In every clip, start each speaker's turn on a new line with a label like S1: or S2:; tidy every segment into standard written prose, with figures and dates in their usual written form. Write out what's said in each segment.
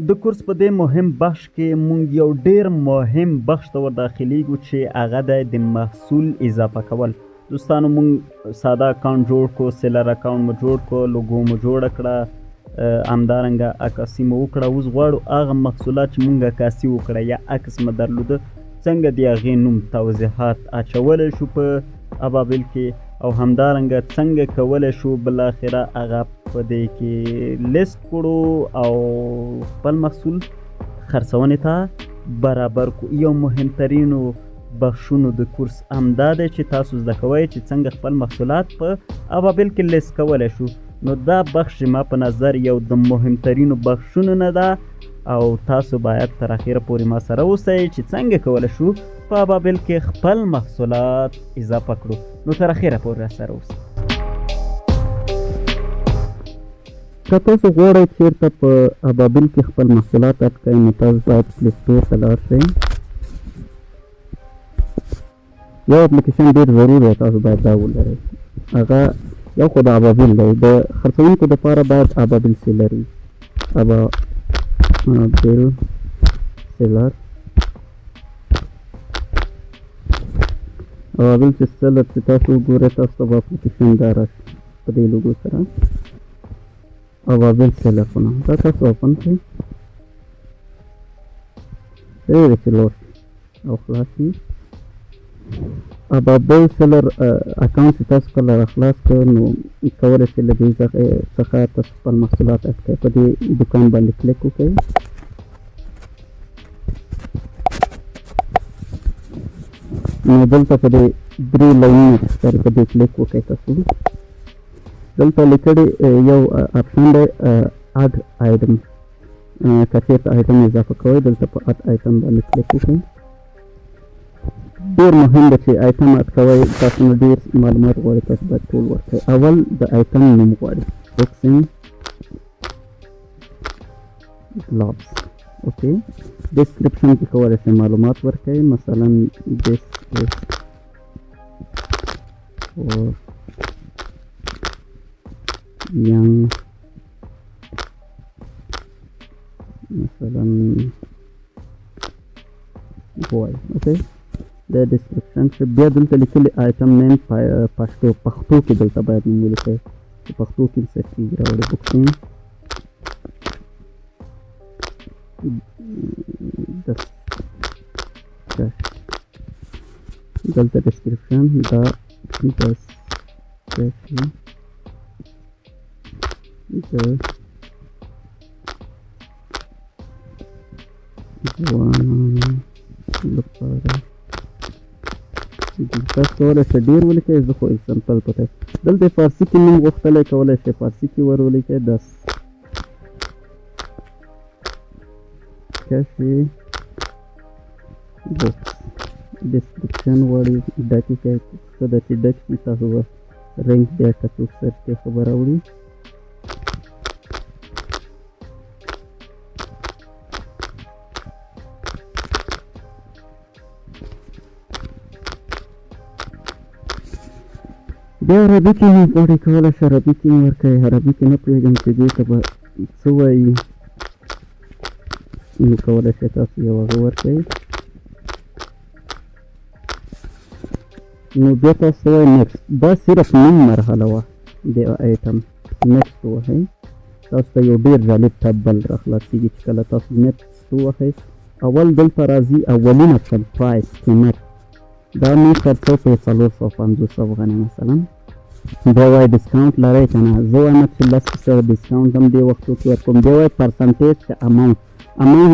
S1: د کورس په دې مهم بخش کې مونږ یو ډیر مهم بخش ته ور داخلیږو چې هغه دی د محصول اضافه کول. دوستانو مونږ ساده اکاونټ جوړ کو، سیلر اکاونټ مو جوړ کو، لوګو مو جوړه کړه، همدارنګه عکاسي مو وکړه. اوس غواړو هغه محصولات چې مونږ عکاسي وکړه یا عکس مو درلوده څنګه د هغې نوم توضیحات اچولی شو په ابابل کې، او همدارنګه څنګه کولی شو بالاخره هغه په دې کې لیست کړو او خپل محصول خرڅونې ته برابر کو. یو مهمترینو بخشونو د کورس همدا دی چې تاسو زده کوئ چې څنګه خپل محصولات په ابابل کې لیست کولی شو. نو دا بخش ما په نظر یو د مهمترینو بخشونو نه ده او تاسو باید تر اخره پورې ما سره اوسئ چې څنګه کولی شو په ابابل کې خپل محصولات اضافه کړو. نو تر اخره پورې را سره اوسئ.
S2: که تاسو غواړئ چېرته په ابابل کې خپل محصولات اډ کړئ نو تاسو باید پلی سټور ته لاړ شئ. یو اپلیکیشن ډېر ضرور دی، تاسو باید دا ولرئ. هغه یو خو د ابابل دی. د خرڅوونکو دپاره باید ابابل سیلر وي. ابابل سیلر ابابل سیلر چې تاسو وګورئ تاسو ته به اپلیکیشن دا راشي په دې لوګو سره ابابل سیلر په نامه. دا تاسو اوپن کړئ، ډېر چې لوډ شي او خلاص شي. ابابل سیلر اکاونټ چې تاسو کله راخلاص کړئ نو کولی شئ له دې څخه تاسو خپل محصولات اډ کړئ. په دې دوکان باندې کلیک وکړئ. نو دلته په دې 3 لاینونه چې ښکاري په دې کلیک وکړئ. تاسو دلته لیکلي یو اپشن دی اډ آیټم. که چېرته آیټم اضافه کوئ دلته په اډ آیټم باندې کلیک وکړئ. ډېر مهم ده چې آیټم اډ کوئ. تاسو نه ډېر معلومات غواړي، تاسو باید ټول ورکړئ. اول د آیټم نوم غواړي بوکسینګ ګلابس. اوکې، ډسکرپشن کې کولی شئ معلومات ورکړئ. مثلا this is for young مثلا boy. اوکې، د ډسکرپشن چې بیا دلته لیکلي آیټم نیم پښتو کې دلته باید نوم ولیکئ چې پښتو کې څه کېږي راوړي. بوکسینګ دلته ډسکرپشن دا لپاره تاسو کولی شئ ډېر ولیکئ. زه خو اکزامپل پته دلته فارسي کې نوم غوښتلی کولی شئ فارسي کې ور ولیکئ. 10 کشي بوکس. ډسکرپشن غواړي ډک کړئ. څه ده چې ډک شي تاسو به رنګ بیا که څوک سرچ کې خبره وړي. بیا عربي کې نوم غواړئ کولی شئ عربي کې نوم ورکړئ. عربي کې نه پوهېږم چې دې ته به څه وایي نو کولی شئ تاسو یو هغه ورکړئ. نو بیا تاسو وایئ نیکسټ. دا صرف نیم مرحله وه د آیټم. نیکسټ ووهئ. تاسو ته یو ډېر جالب ټب بل راخلاصېږي چې کله تاسو نیکسټ ووهئ اول دلته راځي اولین اپشن پرایس قیمت. دا مې خرڅو په 450 افغانۍ مثلا. بیا وایي ډسکاونټ لرئ که نه. زه وایم چې 10% ډسکاونټ هم دې وختو کې ورکوم. بیا وایي پرسنټیج که اماونټ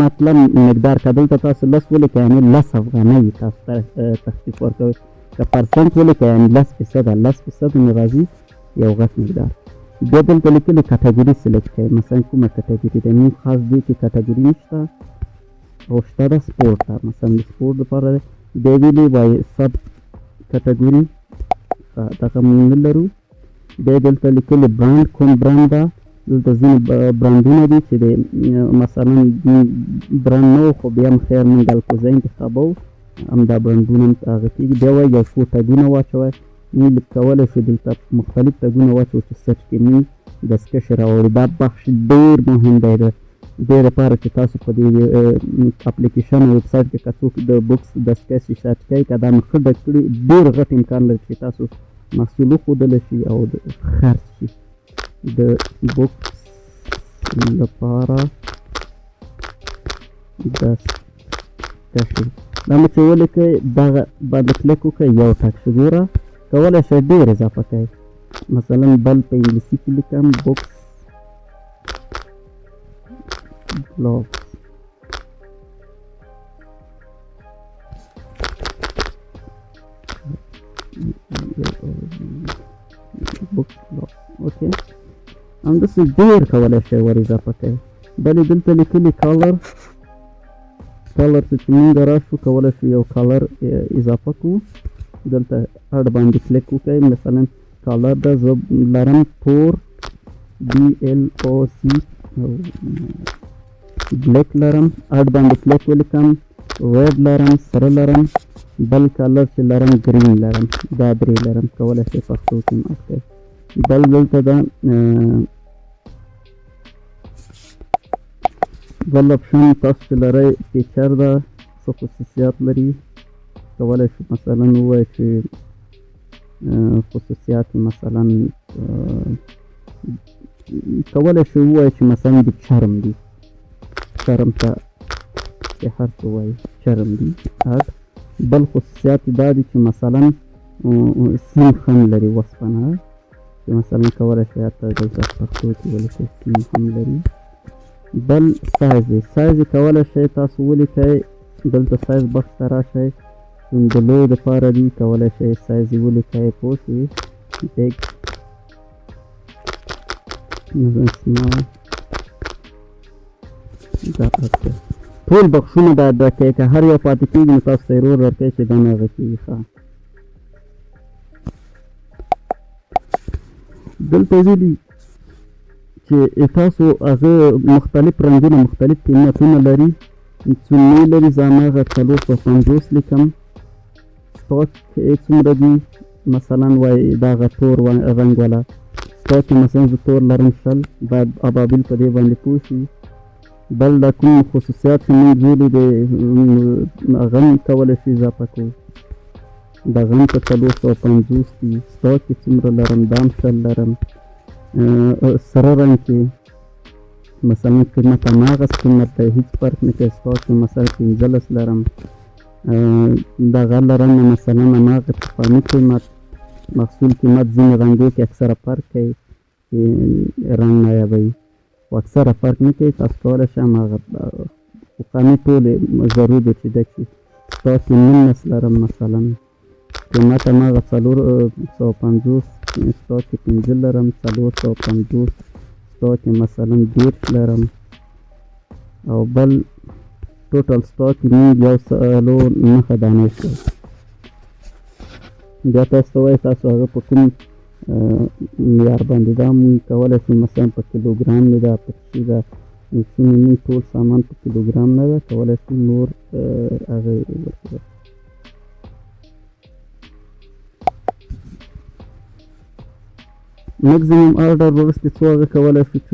S2: مطلب مقدار که دلته تاسو 10 ولیکئ یعنې 10 افغانۍ تاسو ته تخفیف ورکوئ. که پرسنټ ولیکئ یعنې 10% 10% مې راځي یو غټ مقدار. بیا دلته لیکلي کټګوري سلیکټ کړئ. مثلا کومه کټګوري ده. مونږ خاص دې کې کټګوري نشته او شته ده سپورټ ته. مثلا د سپورټ دپاره دی. بیا ویلي وایي سب کټګوري دغه مونږ نه لرو. بیا دلته لیکلي برانډ کوم برانډ ده. دلته ځینې برانډونه دي چې د مثلا برانډ نه و خو بیا هم خیر مونږ الکوزه انتخابوو همدا برانډونه هم هغه کېږي. بیا وایي یو څو ټګونه واچوئ. مونږ کولی شو دلته مختلف ټګونه واچوو چې سرچ کې مونږ دستکشې راوړي. دا بخش ډېر مهم دی. د دې لپاره چې تاسو په دې اپلیکیشن او ویب سایټ کې که څوک د بوکس دستکش ریسارچ کوي که دا مې ښه ډک کړي ډېر غټ امکان لري چې تاسو محصول وښودلی شي او د خرڅ شي د بوکس لپاره دستکشي دا مې چې ولیکئ دغه باندې کلیک وکړئ یو ټک شي ګوره کولی شئ ډېر اضافه کوئ مثلا بل په انګلیسي کې لیکم بوکس gloves اوکې همداسې ډېر کولی شئ ور اضافه کوئ بلې دلته لیکلي کالر چې موږ راشو کولی شو یو کالر اضافه کړو دلته اډ باندې کلیک وکړئ مثلا کالر ده زه لرم تور BLOC بلیک لرم اډ باندې کلیک ولیکم ریډ لرم سره لرم بل کلر چې لرم گرین لرم دا درې لرم کولی شئ پښتو کې مات کړئ بل دلته ده بل اپشن تاسو چې لرئ پیکچر ده څه خصوصیات لري کولی شو مثلا ووایئ چې خصوصیات مثلا کولی شو ووایئ چې مثلا د چرم دي چرم ته چې هر څه وایي چرم دي بل خصوصیات دا دي چې مثلا سیم هم لري وسپنه چې مثلا کولی شئ حتی دلته پښتو کې ولیکئ سیم هم لري بل سایز یې کولی شئ تاسو ولیکئ دلته سایز بکس ته راشئ د لوی دپاره دي کولی شئ سایز یې ولیکئ پوه شوې بیګ small دا ټول بکسونه باید ډکئ که هر یو پاتې کېږي نو تاسو ته ایرور ورکوي چې دا نه هغه کېږي ښه دلته ویلي چې تاسو هغه مختلف رنګونه مختلف قیمتونه لري څومره لري زه هماغه 450 لیکم سټاک څومره دي مثلا وایي دغه تور رنګ والا سټاک مثلا زه تور لرم 100 باید ابابیل په دې باندې پوه شي بل دا کوم خصوصیات چې موږ ویلي دی هغه هم کولی شي اضافه کړو دغه هم په 450 دي سټاک کې څومره لرم دا هم 100 لرم سره رنګ کې مثلا قیمت هماغه قیمت دی هېڅ فرق نه کوي سټاک کې مثلا 15 لرم دغه لرم مثلا هماغه پخواني قیمت محصول قیمت ځینې رنګو کې اکثره فرق کوي چې رنګ نایابوي خو اکثره فرق نه کوي تاسو کولی شئ هماغه پخواني ټولې ضرور دی چې ډک شي سټاک کې 19 لرم مثلا قیمت هماغه 450 سټاک کې 15 لرم 450 سټاک کې مثلا 10 لرم او بل ټوټل سټاک کې موږ 109 دانې شو بیا تاسو ته وایي تاسو هغه په کوم معیار باندې دا موږ کولی شو مثلا په کیلوګرام نه ده په څه ده څومره موږ ټول سامان په کیلوګرام نه ده کولی شو نور هغه ورکړو مکزیمم آرډر وروسته څو هغه کولی شو چې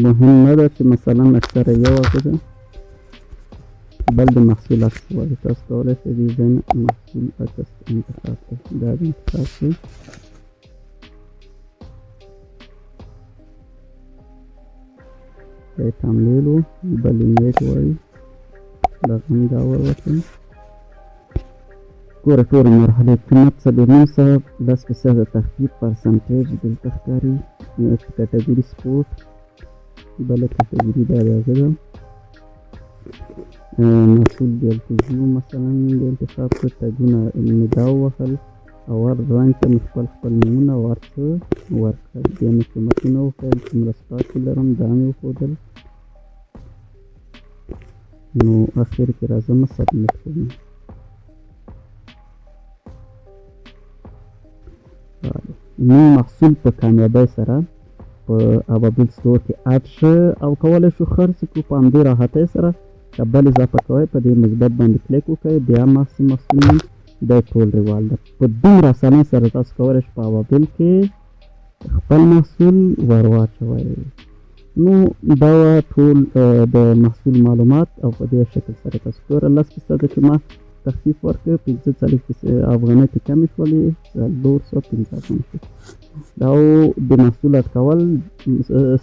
S2: مهم نه ده چې مثلا اکثره یو هغه ده بل د محصول عکس وایي تاسو کولی شئ دې ځای نه محصول عکس انتخاب کړئ دا دې انتخاب کړئ دا یې تملیل و بل ایمیج وایي دغه هم دا ووتل ګوره ټولې مرحلې قیمت 4.9 10% تخفیف پرسنټیج دلته ښکاري کټګوري سپورټ بله کټګوري دا د هغه ده محصول دلته ځو مثلا د انتخاب کړ ټګونه مې دا ووهل او هر رنګ ته مې خپل نومونه ورڅه ورکړل بیا مې قیمتونه وښیل څومره سټاک کې لرم دا مې وښودل نو اخر کې راځم سبمیټ کوم نو محصول په کامیابۍ سره په ابابیل سټور کې اډ شه او کولی شو خرڅ کړو په همدې راحتۍ سره که بل اضافه کوئ په دې مثبت باندې کلیک وکړئ بیا محصول دا ټول روال ده په دومره اسانۍ سره تاسو کولی شئ په ابابیل کې خپل محصول ور واچوئ نو دا ټول د محصول معلومات او په دې شکل سره تاسو ګوره 10 فیصده چې ما تخفیف ورکړ 45 افغانۍ کې کمې شولې 215 افغانۍ شو دا د محصول اټکول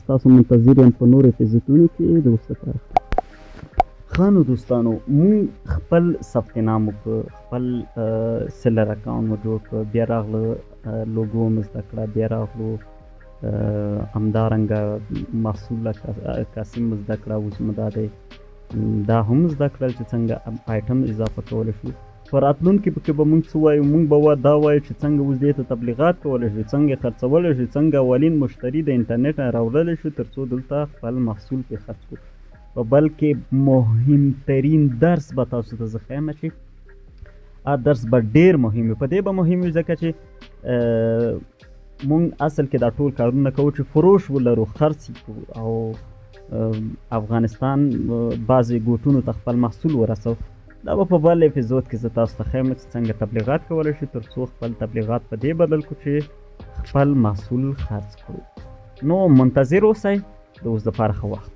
S2: ستاسو منتظر یم په نورو اپیزودونو کې د اوس لپاره
S1: ښه نو دوستانو مونږ خپل ثبت نام وکړ خپل سیلر اکاونټ مو جوړ کړ بیا راغله لوګو مو زده کړه بیا راغلو همدارنګه محصول کاسي مو زده کړه اوس مو دا هم زده کړل چې څنګه آیټم اضافه کولی شو په راتلونکي کې به مونږ څه وایو مونږ به دا وایو چې څنګه اوس دې ته تبلیغات کولی شو څنګه خرڅولی شو څنګه اولین مشتري د انټرنیټ نه راوړلی شو تر څو دلته خپل محصول پرې خرڅ کړو بلکې مهمترین درس به تاسو ته زه ښیم چې درس به ډېر مهم وي په دې به مهم وي ځکه چې مونږ اصل کې دا ټول کارونه کوو چې فروش ولرو خرڅ کوو او افغانستان بعضې ګوټونو ته خپل محصول ورسو دا به په بل اپیزود کې زه تاسو ته ښیم چې څنګه تبلیغات کولی شو تر څو خپل تبلیغات په دې بدل کړو چې خپل محصول خرڅ کړو نو منتظر اوسئ د اوس دپاره ښه وخت